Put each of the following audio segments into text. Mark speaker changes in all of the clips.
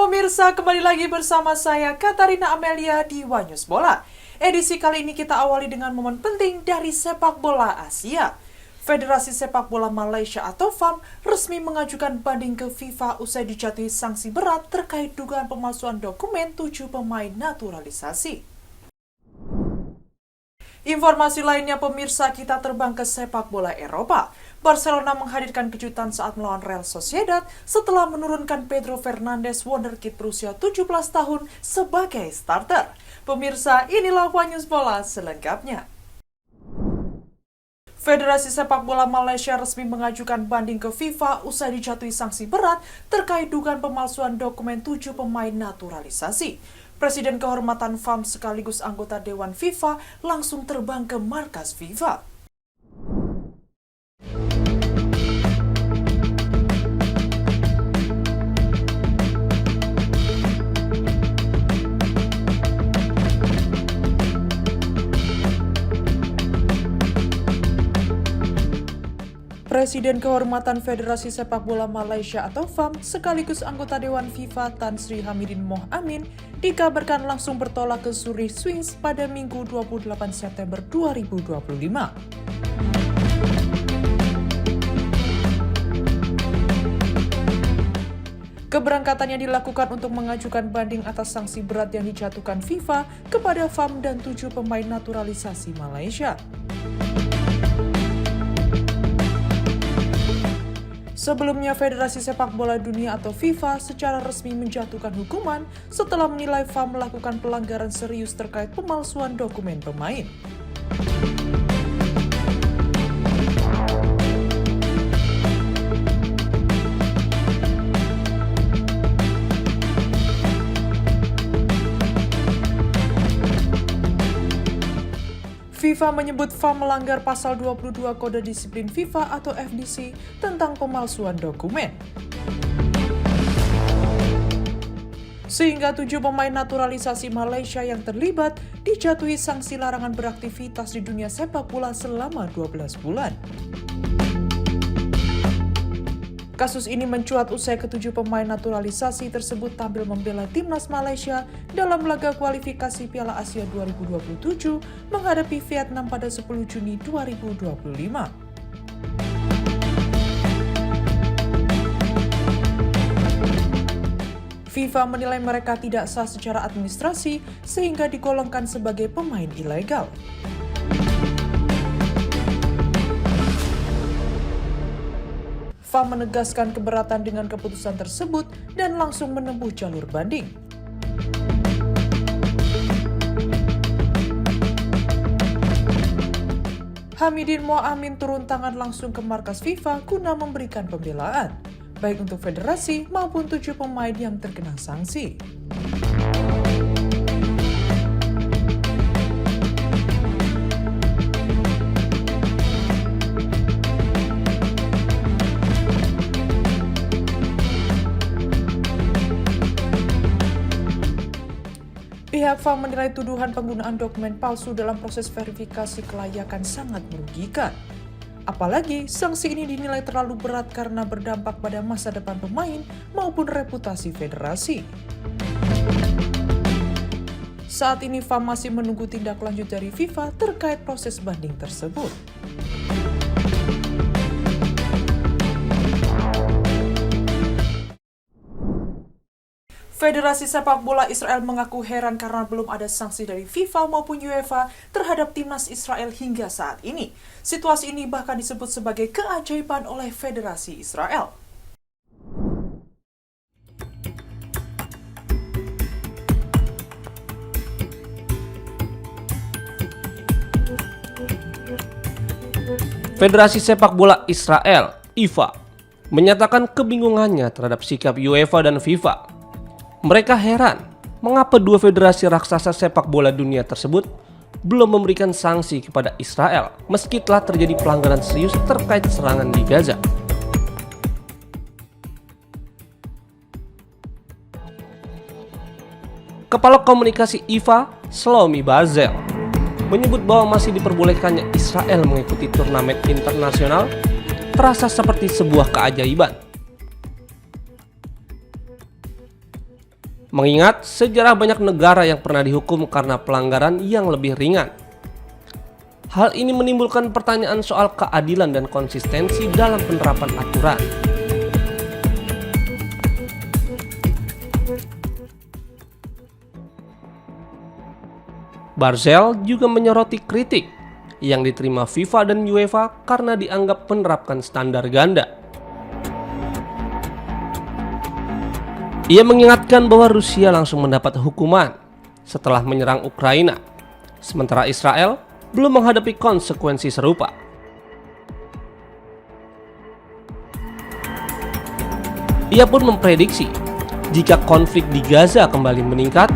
Speaker 1: pemirsa, kembali lagi bersama saya Katarina Amelia di Wanyus Bola. Edisi kali ini kita awali dengan momen penting dari sepak bola Asia. Federasi Sepak Bola Malaysia atau FAM resmi mengajukan banding ke FIFA usai dijatuhi sanksi berat terkait dugaan pemalsuan dokumen 7 pemain naturalisasi. Informasi lainnya pemirsa, kita terbang ke sepak bola Eropa. Barcelona menghadirkan kejutan saat melawan Real Sociedad setelah menurunkan Pedro Fernandes wonderkid berusia 17 tahun sebagai starter. Pemirsa, inilah Wanyus Bola selengkapnya. Federasi Sepak Bola Malaysia resmi mengajukan banding ke FIFA usai dijatuhi sanksi berat terkait dugaan pemalsuan dokumen 7 pemain naturalisasi. Presiden Kehormatan FAM sekaligus anggota Dewan FIFA langsung terbang ke markas FIFA. Presiden Kehormatan Federasi Sepak Bola Malaysia atau FAM sekaligus anggota Dewan FIFA Tan Sri Hamidin Moh Amin dikabarkan langsung bertolak ke Zurich, Swiss pada Minggu 28 September 2025. Keberangkatannya dilakukan untuk mengajukan banding atas sanksi berat yang dijatuhkan FIFA kepada FAM dan 7 pemain naturalisasi Malaysia. Sebelumnya, Federasi Sepak Bola Dunia atau FIFA secara resmi menjatuhkan hukuman setelah menilai FAM melakukan pelanggaran serius terkait pemalsuan dokumen pemain. FIFA menyebut FAM melanggar pasal 22 Kode Disiplin FIFA atau FDC tentang pemalsuan dokumen. Sehingga 7 pemain naturalisasi Malaysia yang terlibat dijatuhi sanksi larangan beraktivitas di dunia sepak bola selama 12 bulan. Kasus ini mencuat usai ke-7 pemain naturalisasi tersebut tampil membela timnas Malaysia dalam laga kualifikasi Piala Asia 2027 menghadapi Vietnam pada 10 Juni 2025. FIFA menilai mereka tidak sah secara administrasi sehingga digolongkan sebagai pemain ilegal. FAM menegaskan keberatan dengan keputusan tersebut dan langsung menempuh jalur banding. Hamidin Moh Amin turun tangan langsung ke markas FIFA guna memberikan pembelaan, baik untuk federasi maupun 7 pemain yang terkena sanksi. Pihak FAM menilai tuduhan penggunaan dokumen palsu dalam proses verifikasi kelayakan sangat merugikan. Apalagi sanksi ini dinilai terlalu berat karena berdampak pada masa depan pemain maupun reputasi federasi. Saat ini FAM masih menunggu tindak lanjut dari FIFA terkait proses banding tersebut. Federasi Sepak Bola Israel mengaku heran karena belum ada sanksi dari FIFA maupun UEFA terhadap timnas Israel hingga saat ini. Situasi ini bahkan disebut sebagai keajaiban oleh Federasi Israel.
Speaker 2: Federasi Sepak Bola Israel, IFA, menyatakan kebingungannya terhadap sikap UEFA dan FIFA. Mereka heran mengapa dua federasi raksasa sepak bola dunia tersebut belum memberikan sanksi kepada Israel meski telah terjadi pelanggaran serius terkait serangan di Gaza. Kepala Komunikasi IFA, Shlomi Bazel, menyebut bahwa masih diperbolehkannya Israel mengikuti turnamen internasional terasa seperti sebuah keajaiban. Mengingat sejarah banyak negara yang pernah dihukum karena pelanggaran yang lebih ringan. Hal ini menimbulkan pertanyaan soal keadilan dan konsistensi dalam penerapan aturan. Barzel juga menyoroti kritik yang diterima FIFA dan UEFA karena dianggap menerapkan standar ganda. Ia mengingatkan bahwa Rusia langsung mendapat hukuman setelah menyerang Ukraina, sementara Israel belum menghadapi konsekuensi serupa. Ia pun memprediksi jika konflik di Gaza kembali meningkat,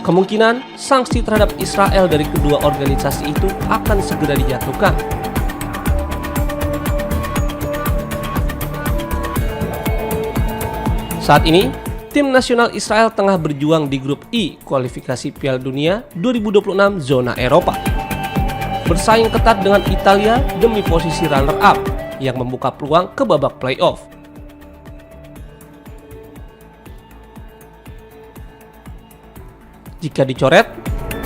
Speaker 2: kemungkinan sanksi terhadap Israel dari kedua organisasi itu akan segera dijatuhkan. Saat ini, tim nasional Israel tengah berjuang di grup I kualifikasi Piala Dunia 2026 zona Eropa. Bersaing ketat dengan Italia demi posisi runner-up yang membuka peluang ke babak playoff. Jika dicoret,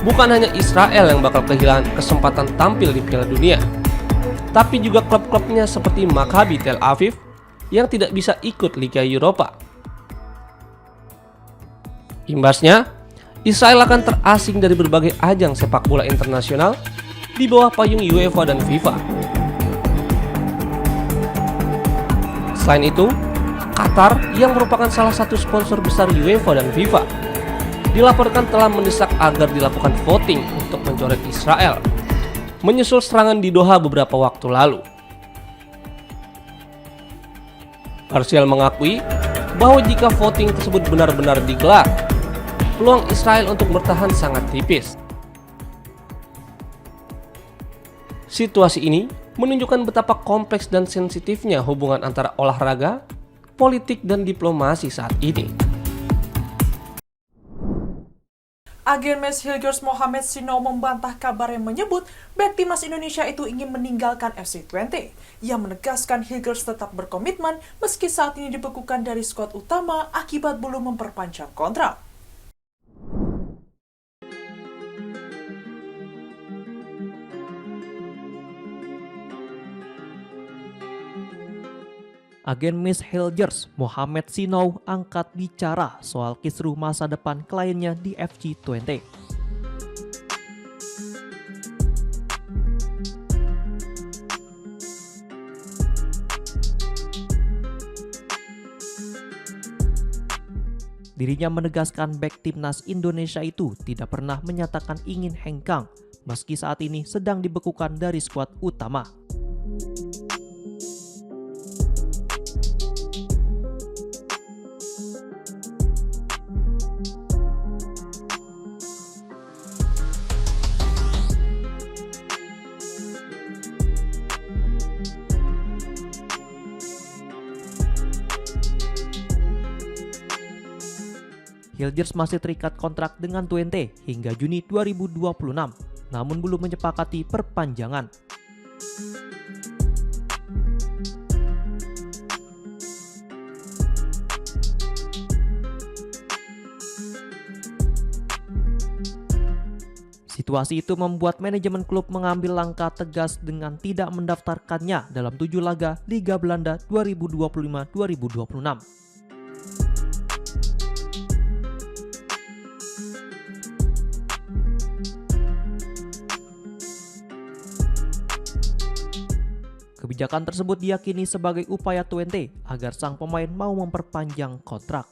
Speaker 2: bukan hanya Israel yang bakal kehilangan kesempatan tampil di Piala Dunia, tapi juga klub-klubnya seperti Maccabi Tel Aviv yang tidak bisa ikut Liga Eropa. Imbasnya, Israel akan terasing dari berbagai ajang sepak bola internasional di bawah payung UEFA dan FIFA. Selain itu, Qatar yang merupakan salah satu sponsor besar UEFA dan FIFA dilaporkan telah mendesak agar dilakukan voting untuk mencoret Israel, menyusul serangan di Doha beberapa waktu lalu. Barzel mengakui bahwa jika voting tersebut benar-benar digelar, peluang Israel untuk bertahan sangat tipis. Situasi ini menunjukkan betapa kompleks dan sensitifnya hubungan antara olahraga, politik, dan diplomasi saat ini.
Speaker 1: Agen Mes Hilgers Mohamed Sinow membantah kabar yang menyebut bek timnas Indonesia itu ingin meninggalkan FC20. Ia menegaskan Hilgers tetap berkomitmen meski saat ini dibekukan dari skuad utama akibat belum memperpanjang kontrak.
Speaker 3: Agen Miss Hilgers Mohamed Sinow angkat bicara soal kisruh masa depan kliennya di FC20. Dirinya menegaskan bek timnas Indonesia itu tidak pernah menyatakan ingin hengkang meski saat ini sedang dibekukan dari skuad utama. Hilgers masih terikat kontrak dengan Twente hingga Juni 2026, namun belum menyepakati perpanjangan. Situasi itu membuat manajemen klub mengambil langkah tegas dengan tidak mendaftarkannya dalam 7 laga Liga Belanda 2025-2026. Kebijakan tersebut diyakini sebagai upaya Twente agar sang pemain mau memperpanjang kontrak.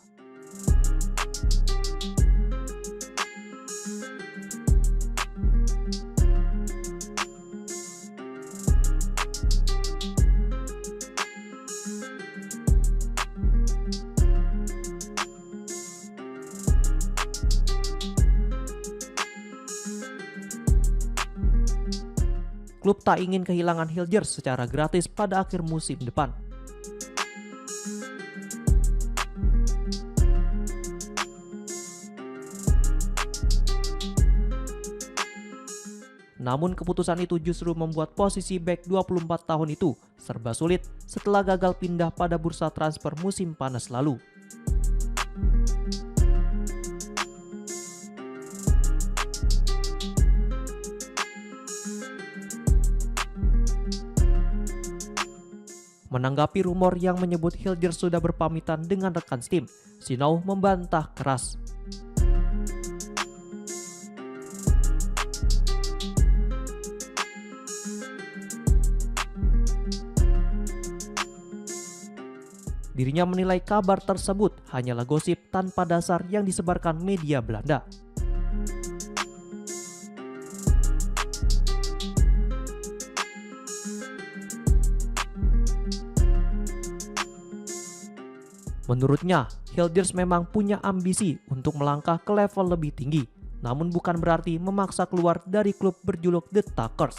Speaker 3: Klub tak ingin kehilangan Hilgers secara gratis pada akhir musim depan. Namun keputusan itu justru membuat posisi bek 24 tahun itu serba sulit setelah gagal pindah pada bursa transfer musim panas lalu. Menanggapi rumor yang menyebut Hilders sudah berpamitan dengan rekan tim, Sinau membantah keras. Dirinya menilai kabar tersebut hanyalah gosip tanpa dasar yang disebarkan media Belanda. Menurutnya, Hilders memang punya ambisi untuk melangkah ke level lebih tinggi, namun bukan berarti memaksa keluar dari klub berjuluk The Tuckers.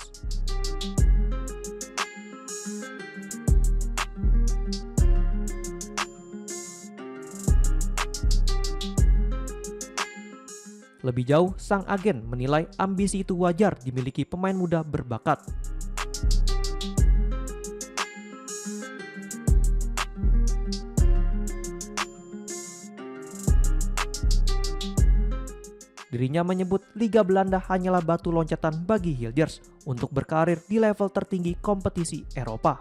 Speaker 3: Lebih jauh, sang agen menilai ambisi itu wajar dimiliki pemain muda berbakat. Dirinya menyebut Liga Belanda hanyalah batu loncatan bagi Hilders untuk berkarir di level tertinggi kompetisi Eropa.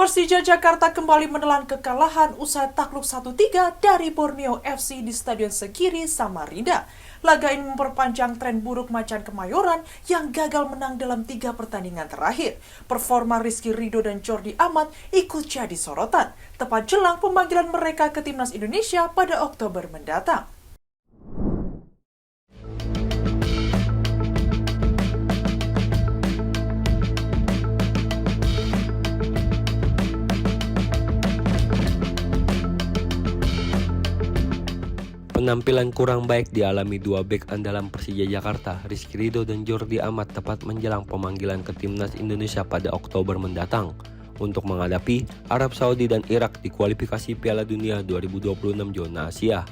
Speaker 1: Persija Jakarta kembali menelan kekalahan usai takluk 1-3 dari Borneo FC di Stadion Segiri, Samarinda. Laga ini memperpanjang tren buruk Macan Kemayoran yang gagal menang dalam 3 pertandingan terakhir. Performa Rizky Ridho dan Jordi Amat ikut jadi sorotan, tepat jelang pemanggilan mereka ke Timnas Indonesia pada Oktober mendatang.
Speaker 4: Penampilan kurang baik dialami dua bek andalan Persija Jakarta, Rizky Ridho dan Jordi Amat tepat menjelang pemanggilan ke Timnas Indonesia pada Oktober mendatang untuk menghadapi Arab Saudi dan Irak di kualifikasi Piala Dunia 2026 zona Asia.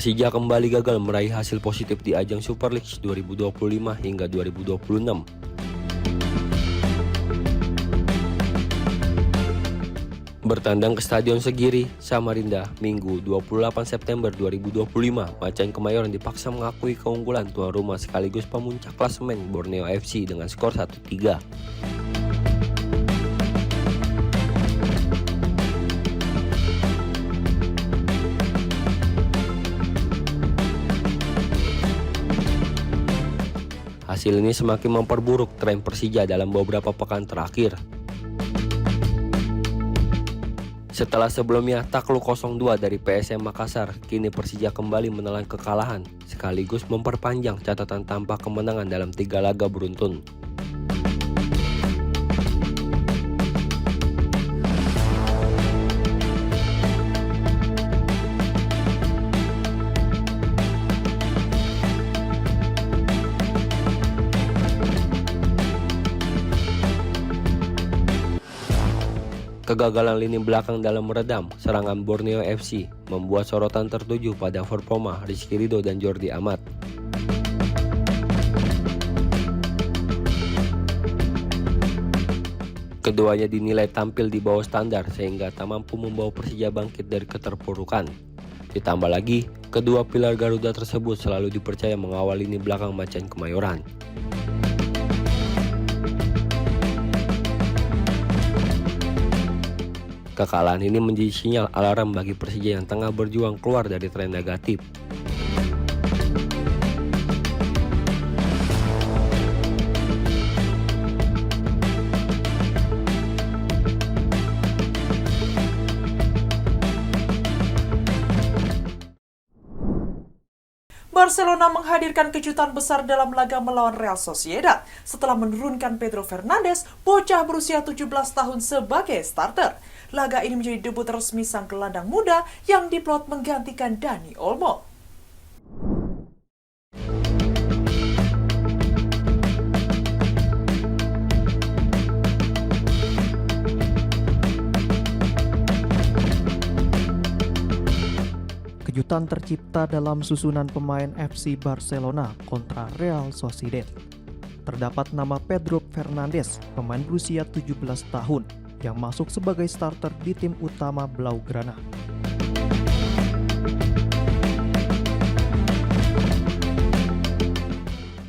Speaker 4: Persija kembali gagal meraih hasil positif di ajang Super League 2025 hingga 2026. Bertandang ke Stadion Segiri, Samarinda, Minggu 28 September 2025, Macan Kemayoran dipaksa mengakui keunggulan tuan rumah sekaligus pemuncak klasemen Borneo FC dengan skor 1-3. Hasil ini semakin memperburuk tren Persija dalam beberapa pekan terakhir. Setelah sebelumnya takluk 0-2 dari PSM Makassar, kini Persija kembali menelan kekalahan, sekaligus memperpanjang catatan tanpa kemenangan dalam 3 laga beruntun. Kegagalan lini belakang dalam meredam serangan Borneo FC membuat sorotan tertuju pada performa Rizky Ridho dan Jordi Amat. Keduanya dinilai tampil di bawah standar sehingga tak mampu membawa Persija bangkit dari keterpurukan. Ditambah lagi, kedua pilar Garuda tersebut selalu dipercaya mengawal lini belakang Macan Kemayoran. Kekalahan ini menjadi sinyal alarm bagi Persija yang tengah berjuang keluar dari tren negatif.
Speaker 1: Barcelona menghadirkan kejutan besar dalam laga melawan Real Sociedad setelah menurunkan Pedro Fernandes, bocah berusia 17 tahun sebagai starter. Laga ini menjadi debut resmi sang gelandang muda yang diplot menggantikan Dani Olmo.
Speaker 3: kejutan tercipta dalam susunan pemain FC Barcelona kontra Real Sociedad. Terdapat nama Pedro Fernandes, pemain berusia 17 tahun, yang masuk sebagai starter di tim utama Blaugrana.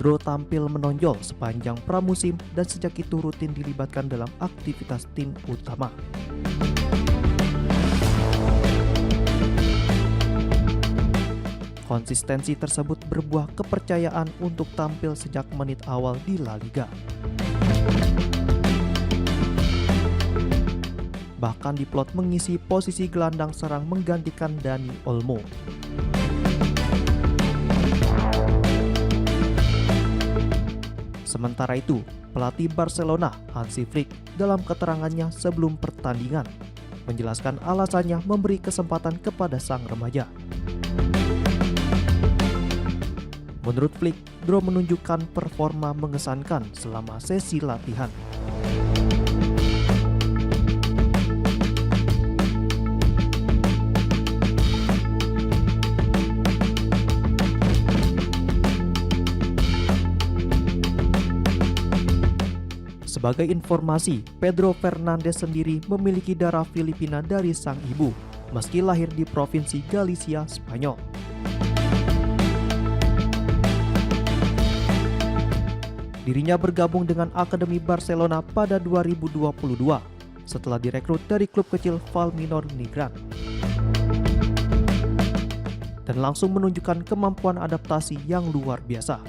Speaker 3: Pedro tampil menonjol sepanjang pramusim dan sejak itu rutin dilibatkan dalam aktivitas tim utama. Konsistensi tersebut berbuah kepercayaan untuk tampil sejak menit awal di La Liga. Bahkan diplot mengisi posisi gelandang serang menggantikan Dani Olmo. Sementara itu, pelatih Barcelona Hansi Flick dalam keterangannya sebelum pertandingan menjelaskan alasannya memberi kesempatan kepada sang remaja. Menurut Flick, Pedro menunjukkan performa mengesankan selama sesi latihan. Sebagai informasi, Pedro Fernandes sendiri memiliki darah Filipina dari sang ibu, meski lahir di provinsi Galicia, Spanyol. Dirinya bergabung dengan Akademi Barcelona pada 2022 setelah direkrut dari klub kecil Valminor Nigran dan langsung menunjukkan kemampuan adaptasi yang luar biasa.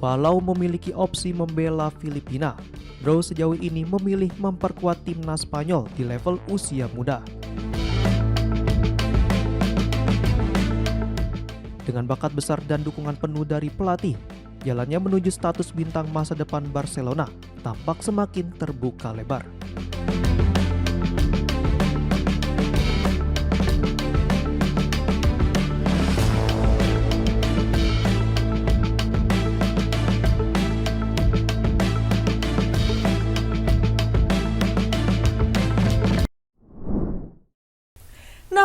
Speaker 3: Walau memiliki opsi membela Filipina, Pedro sejauh ini memilih memperkuat timnas Spanyol di level usia muda. Dengan bakat besar dan dukungan penuh dari pelatih, jalannya menuju status bintang masa depan Barcelona tampak semakin terbuka lebar.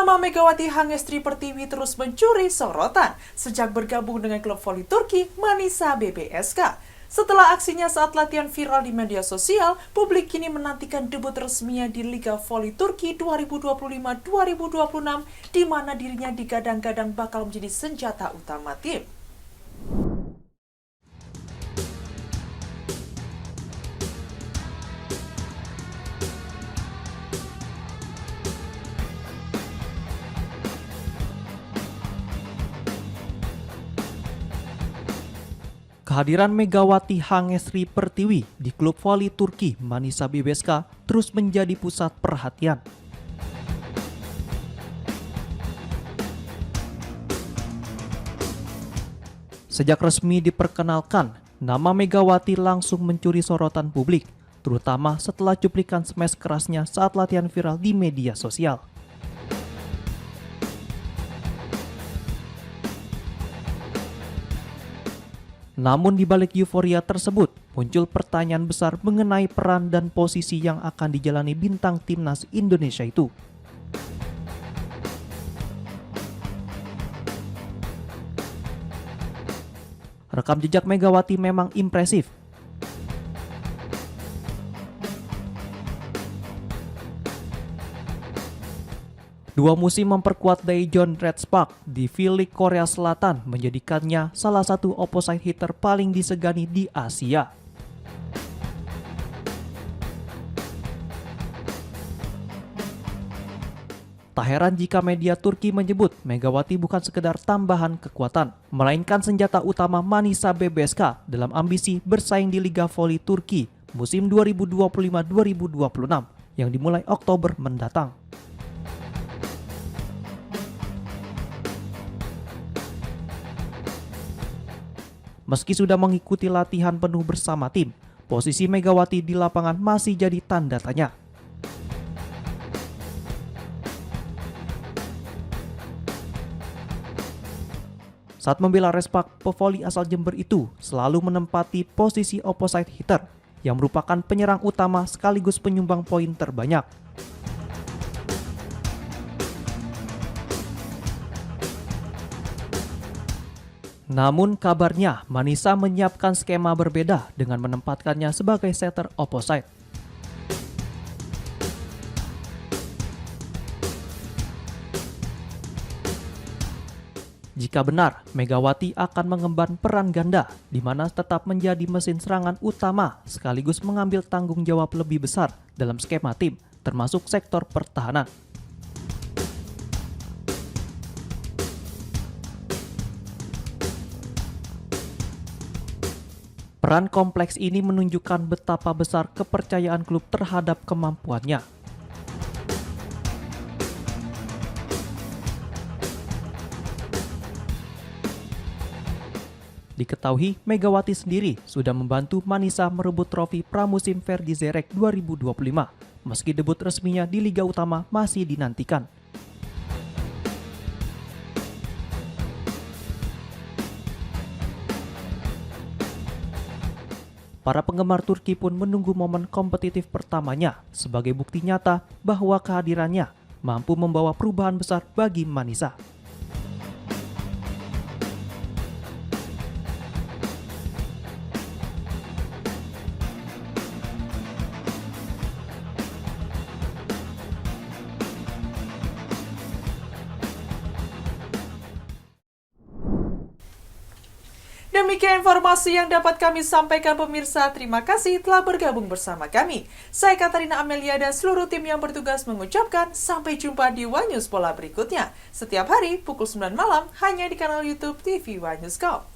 Speaker 1: Nama Megawati Hangestri Pertiwi terus mencuri sorotan sejak bergabung dengan klub voli Turki Manisa BBSK. Setelah aksinya saat latihan viral di media sosial, publik kini menantikan debut resminya di Liga Voli Turki 2025-2026, di mana dirinya digadang-gadang bakal menjadi senjata utama tim.
Speaker 3: Kehadiran Megawati Hangestri Pertiwi di klub voli Turki Manisa BBSK terus menjadi pusat perhatian. Sejak resmi diperkenalkan, nama Megawati langsung mencuri sorotan publik, terutama setelah cuplikan smash kerasnya saat latihan viral di media sosial. Namun di balik euforia tersebut, muncul pertanyaan besar mengenai peran dan posisi yang akan dijalani bintang timnas Indonesia itu. Rekam jejak Megawati memang impresif. Dua musim memperkuat Daejeon Red Spark di V-League Korea Selatan menjadikannya salah satu opposite hitter paling disegani di Asia. Tak heran jika media Turki menyebut Megawati bukan sekedar tambahan kekuatan, melainkan senjata utama Manisa BBSK dalam ambisi bersaing di Liga Voli Turki musim 2025-2026 yang dimulai Oktober mendatang. Meski sudah mengikuti latihan penuh bersama tim, posisi Megawati di lapangan masih jadi tanda tanya. Saat membela Respak, pevoli asal Jember itu selalu menempati posisi opposite hitter yang merupakan penyerang utama sekaligus penyumbang poin terbanyak. Namun kabarnya Manisa menyiapkan skema berbeda dengan menempatkannya sebagai setter opposite. Jika benar, Megawati akan mengemban peran ganda, di mana tetap menjadi mesin serangan utama sekaligus mengambil tanggung jawab lebih besar dalam skema tim, termasuk sektor pertahanan. Peran kompleks ini menunjukkan betapa besar kepercayaan klub terhadap kemampuannya. Diketahui Megawati sendiri sudah membantu Manisa merebut trofi pramusim Ferdi Zerek 2025, meski debut resminya di Liga Utama masih dinantikan. Para penggemar Turki pun menunggu momen kompetitif pertamanya sebagai bukti nyata bahwa kehadirannya mampu membawa perubahan besar bagi Manisa.
Speaker 1: Demikian informasi yang dapat kami sampaikan pemirsa. Terima kasih telah bergabung bersama kami. Saya Katarina Amelia dan seluruh tim yang bertugas mengucapkan sampai jumpa di One News Bola berikutnya. Setiap hari pukul 9 malam hanya di kanal YouTube TV One News Go.